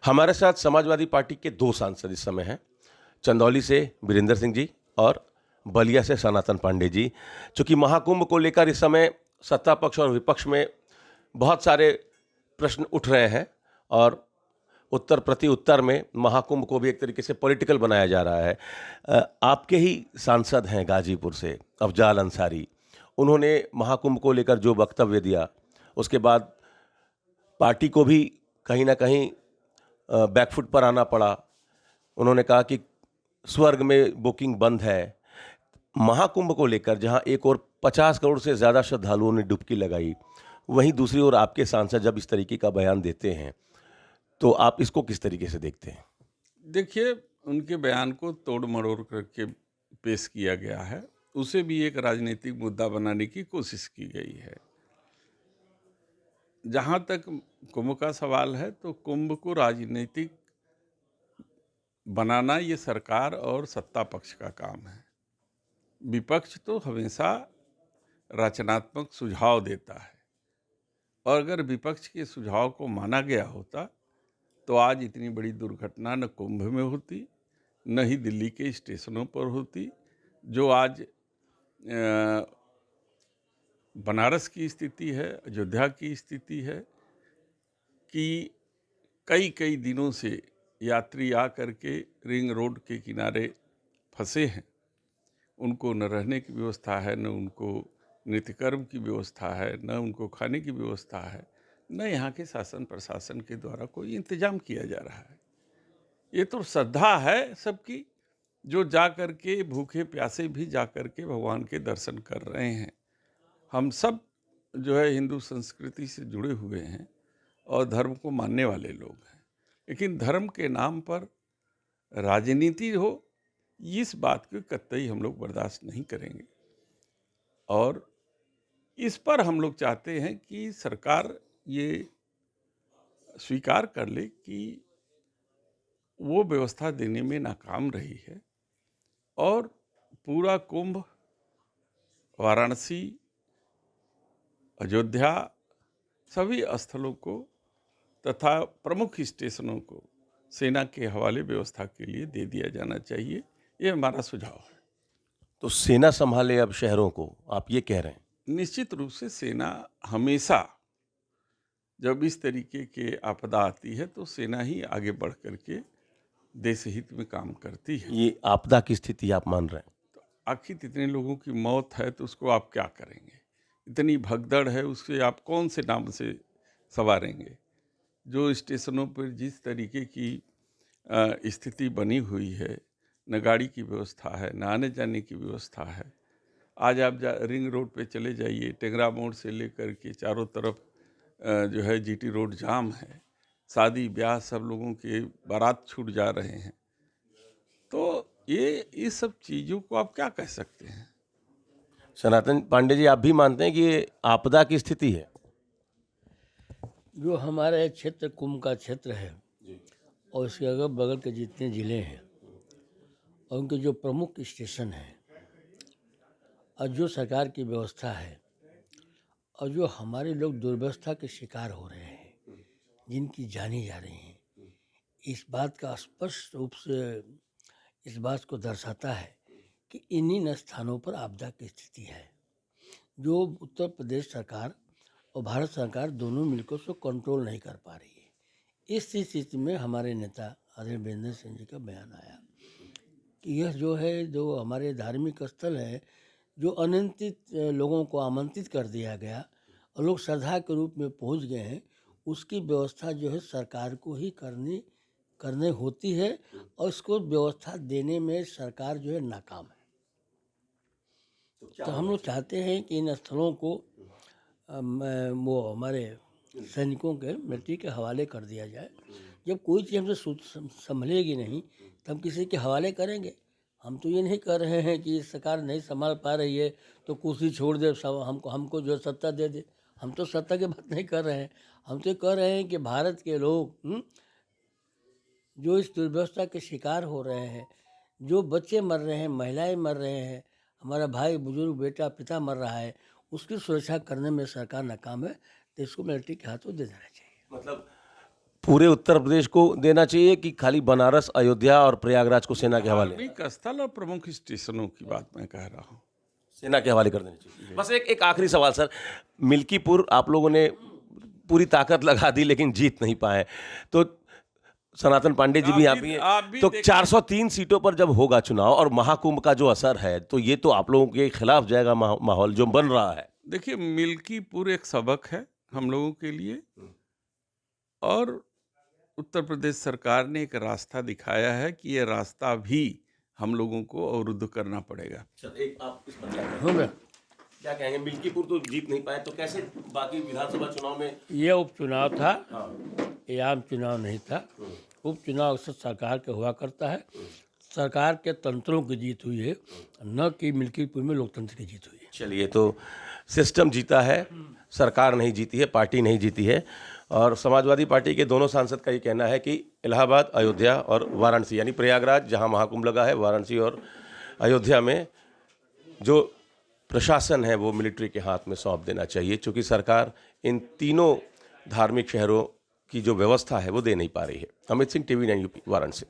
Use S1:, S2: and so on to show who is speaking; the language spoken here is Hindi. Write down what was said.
S1: हमारे साथ समाजवादी पार्टी के 2 सांसद इस समय हैं। चंदौली से वीरेंद्र सिंह जी और बलिया से सनातन पांडे जी। चूँकि महाकुंभ को लेकर इस समय सत्ता पक्ष और विपक्ष में बहुत सारे प्रश्न उठ रहे हैं और उत्तर प्रति उत्तर में महाकुंभ को भी एक तरीके से पॉलिटिकल बनाया जा रहा है। आपके ही सांसद हैं गाजीपुर से अफजाल अंसारी। उन्होंने महाकुंभ को लेकर जो वक्तव्य दिया, उसके बाद पार्टी को भी कहीं न कहीं बैकफुट पर आना पड़ा। उन्होंने कहा कि स्वर्ग में बुकिंग बंद है। महाकुंभ को लेकर जहां एक ओर 50 करोड़ से ज़्यादा श्रद्धालुओं ने डुबकी लगाई, वहीं दूसरी ओर आपके सांसद जब इस तरीके का बयान देते हैं, तो आप इसको किस तरीके से देखते हैं?
S2: देखिए, उनके बयान को तोड़-मरोड़ करके पेश किया गया है। उसे भी एक राजनीतिक मुद्दा बनाने की कोशिश की गई है। जहाँ तक कुंभ का सवाल है, तो कुंभ को राजनीतिक बनाना ये सरकार और सत्ता पक्ष का काम है। विपक्ष तो हमेशा रचनात्मक सुझाव देता है और अगर विपक्ष के सुझाव को माना गया होता, तो आज इतनी बड़ी दुर्घटना न कुंभ में होती, न ही दिल्ली के स्टेशनों पर होती। जो आज बनारस की स्थिति है, अयोध्या की स्थिति है कि कई कई दिनों से यात्री आकर के रिंग रोड के किनारे फंसे हैं। उनको न रहने की व्यवस्था है, न उनको नित्यकर्म की व्यवस्था है, न उनको खाने की व्यवस्था है, न यहाँ के शासन प्रशासन के द्वारा कोई इंतजाम किया जा रहा है। ये तो श्रद्धा है सबकी, जो जा कर के भूखे प्यासे भी जा कर के भगवान के दर्शन कर रहे हैं। हम सब जो है हिंदू संस्कृति से जुड़े हुए हैं और धर्म को मानने वाले लोग हैं, लेकिन धर्म के नाम पर राजनीति हो, इस बात को कतई हम लोग बर्दाश्त नहीं करेंगे। और इस पर हम लोग चाहते हैं कि सरकार ये स्वीकार कर ले कि वो व्यवस्था देने में नाकाम रही है और पूरा कुंभ, वाराणसी, अयोध्या, सभी स्थलों को तथा प्रमुख स्टेशनों को सेना के हवाले व्यवस्था के लिए दे दिया जाना चाहिए। ये हमारा सुझाव है।
S1: तो सेना संभाले अब शहरों को, आप ये कह रहे हैं?
S2: निश्चित रूप से सेना हमेशा जब इस तरीके के आपदा आती है, तो सेना ही आगे बढ़ कर के देश हित में काम करती है।
S1: ये आपदा की स्थिति आप मान रहे हैं?
S2: तो आखिर इतने लोगों की मौत है, तो उसको आप क्या करेंगे? इतनी भगदड़ है, उससे आप कौन से नाम से संवारेंगे? जो स्टेशनों पर जिस तरीके की स्थिति बनी हुई है, न गाड़ी की व्यवस्था है, न आने जाने की व्यवस्था है। आज आप रिंग रोड पे चले जाइए, टेंगरा मोड़ से लेकर के चारों तरफ जो है जीटी रोड जाम है। शादी ब्याह सब लोगों के बारात छूट जा रहे हैं। तो ये इस सब चीज़ों को आप क्या कह सकते हैं?
S1: सनातन पांडे जी, आप भी मानते हैं कि ये आपदा की स्थिति है?
S3: जो हमारे क्षेत्र कुंभ का क्षेत्र है और इसके अगल बगल के जितने ज़िले हैं और उनके जो प्रमुख स्टेशन हैं और जो सरकार की व्यवस्था है और जो हमारे लोग दुर्व्यवस्था के शिकार हो रहे हैं, जिनकी जानी जा रही हैं, इस बात का स्पष्ट रूप से इस बात को दर्शाता है कि इन्हीं स्थानों पर आपदा की स्थिति है, जो उत्तर प्रदेश सरकार और भारत सरकार दोनों मिलकर उसको कंट्रोल नहीं कर पा रही है। इस स्थिति में हमारे नेता आदरणीय वीरेंद्र सिंह जी का बयान आया कि यह जो है, जो हमारे धार्मिक स्थल है, जो अनियंत्रित लोगों को आमंत्रित कर दिया गया और लोग श्रद्धा के रूप में पहुंच गए हैं, उसकी व्यवस्था जो है सरकार को ही करने होती है और इसको व्यवस्था देने में सरकार जो है नाकाम है। तो हम लोग चाहते हैं कि इन स्थलों को वो हमारे सैनिकों के मिलिट्री के हवाले कर दिया जाए। जब कोई चीज़ हमसे संभलेगी नहीं, तो हम किसी के हवाले करेंगे? हम तो ये नहीं कर रहे हैं कि सरकार नहीं संभाल पा रही है तो कुर्सी छोड़ दे, सब हमको जो सत्ता दे दे। हम तो सत्ता की बात नहीं कर रहे हैं। हम तो कह रहे हैं कि भारत के लोग जो इस दुर्व्यवस्था के शिकार हो रहे हैं, जो बच्चे मर रहे हैं, महिलाएं मर रहे हैं, हमारा भाई बुजुर्ग बेटा पिता मर रहा है, उसकी सुरक्षा करने में सरकार नाकाम है, तो इसको मिलिट्री के हाथों दे देना चाहिए।
S1: मतलब पूरे उत्तर प्रदेश को देना चाहिए कि खाली बनारस, अयोध्या और प्रयागराज को सेना के हवाले?
S2: धार्मिक स्थल और प्रमुख स्टेशनों की बात मैं कह रहा हूँ।
S1: सेना के हवाले कर देनी चाहिए। बस एक आखिरी सवाल सर, मिल्कीपुर आप लोगों ने पूरी ताकत लगा दी लेकिन जीत नहीं पाए, तो सनातन पांडे जी भी यहाँ भी
S2: आप
S1: हैं,
S2: भी
S1: तो
S2: देखिए।
S1: 403 सीटों पर जब होगा चुनाव और महाकुंभ का जो असर है, तो ये तो आप लोगों के खिलाफ जाएगा माहौल जो बन रहा है।
S2: देखिए, मिल्कीपुर एक सबक है हम लोगों के लिए, और उत्तर प्रदेश सरकार ने एक रास्ता दिखाया है कि ये रास्ता भी हम लोगों को अवरुद्ध करना पड़ेगा।
S1: एक आप इस पर
S3: हो गया।
S1: क्या कहेंगे? मिल्कीपुर तो जीत नहीं पाए, तो कैसे बाकी विधानसभा चुनाव में?
S3: ये उपचुनाव था,
S1: हाँ,
S3: ये आम चुनाव नहीं था। उपचुनाव अक्सर सरकार के हुआ करता है, सरकार के तंत्रों की जीत हुई है, न कि मिल्कीपुर में लोकतंत्र की जीत हुई है।
S1: चलिए, तो सिस्टम जीता है, सरकार नहीं जीती है, पार्टी नहीं जीती है। और समाजवादी पार्टी के दोनों सांसद का ये कहना है कि इलाहाबाद, अयोध्या और वाराणसी, यानी प्रयागराज जहां महाकुंभ लगा है, वाराणसी और अयोध्या में जो प्रशासन है वो मिलिट्री के हाथ में सौंप देना चाहिए, क्योंकि सरकार इन तीनों धार्मिक शहरों की जो व्यवस्था है वो दे नहीं पा रही है। Amit Singh, TV9 UP, Varanasi.